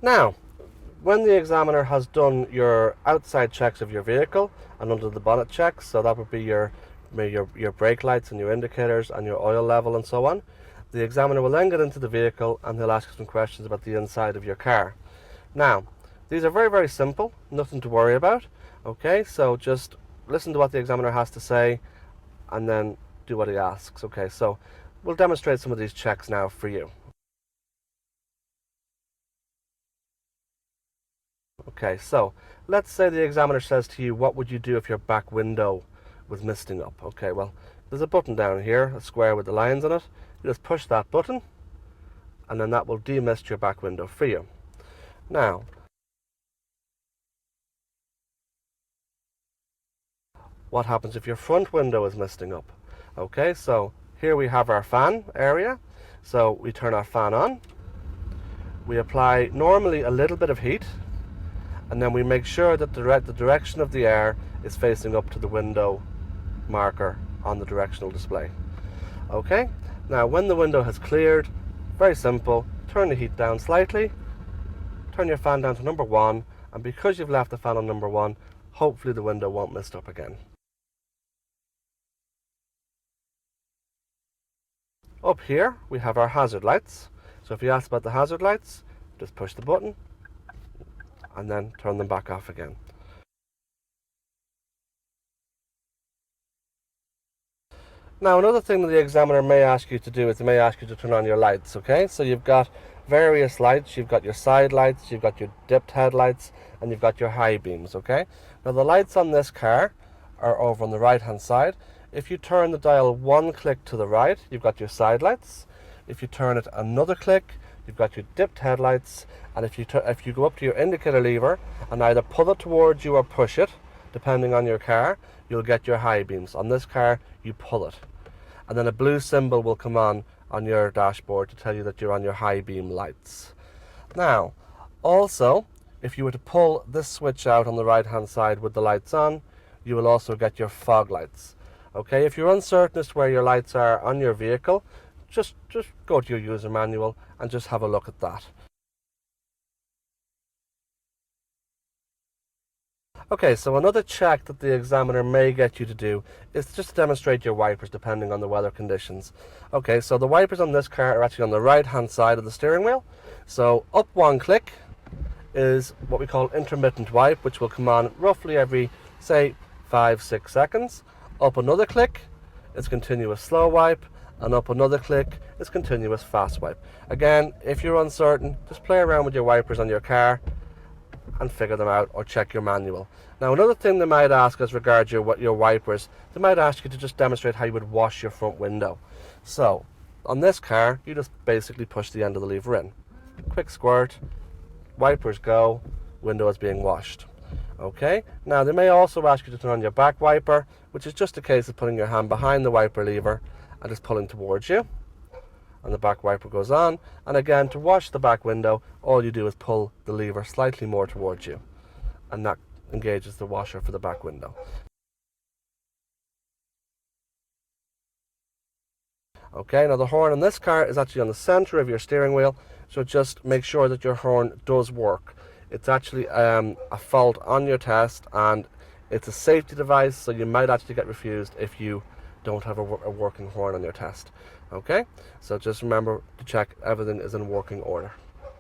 Now, when the examiner has done your outside checks of your vehicle and under the bonnet checks, so that would be your brake lights and your indicators and your oil level and so on, the examiner will then get into the vehicle and he'll ask you some questions about the inside of your car. Now, these are very, very simple, nothing to worry about. Okay, so just listen to what the examiner has to say and then do what he asks. Okay, so we'll demonstrate some of these checks now for you. Okay, so let's say the examiner says to you, what would you do if your back window was misting up? Okay, well, there's a button down here, a square with the lines on it. You just push that button and then that will demist your back window for you. Now, what happens if your front window is misting up? Okay, so here we have our fan area. So we turn our fan on. We apply normally a little bit of heat, and then we make sure that the direction of the air is facing up to the window marker on the directional display. Okay, now when the window has cleared, very simple, turn the heat down slightly, turn your fan down to number 1, and because you've left the fan on number 1, hopefully the window won't mist up again. Up here we have our hazard lights. So if you ask about the hazard lights, just push the button and then turn them back off again. Now, another thing that the examiner may ask you to do is they may ask you to turn on your lights. Okay, so you've got various lights. You've got your side lights, you've got your dipped headlights, and you've got your high beams. Okay, now the lights on this car are over on the right hand side. If you turn the dial one click to the right, you've got your side lights. If you turn it another click, you've got your dipped headlights. And if you go up to your indicator lever and either pull it towards you or push it, depending on your car, you'll get your high beams. On this car, you pull it. And then a blue symbol will come on your dashboard to tell you that you're on your high beam lights. Now, also, if you were to pull this switch out on the right hand side with the lights on, you will also get your fog lights. Okay, if you're uncertain as to where your lights are on your vehicle, just go to your user manual and just have a look at that. Okay, so another check that the examiner may get you to do is just to demonstrate your wipers depending on the weather conditions. Okay, so the wipers on this car are actually on the right hand side of the steering wheel. So up one click is what we call intermittent wipe, which will come on roughly every, say, 5-6 seconds. Up another click is continuous slow wipe, and up another click is continuous fast wipe. Again, if you're uncertain, just play around with your wipers on your car and figure them out, or check your manual. Now, another thing they might ask as regards your wipers, they might ask you to just demonstrate how you would wash your front window. So on this car, you just basically push the end of the lever in, quick squirt, wipers go, window is being washed. Okay, now they may also ask you to turn on your back wiper, which is just a case of putting your hand behind the wiper lever and just pulling towards you, and the back wiper goes on. And again, to wash the back window, all you do is pull the lever slightly more towards you, and that engages the washer for the back window. Okay, now the horn in this car is actually on the center of your steering wheel, so just make sure that your horn does work. It's actually a fault on your test, and it's a safety device, so you might actually get refused if you don't have a working horn on your test. Okay, so just remember to check everything is in working order.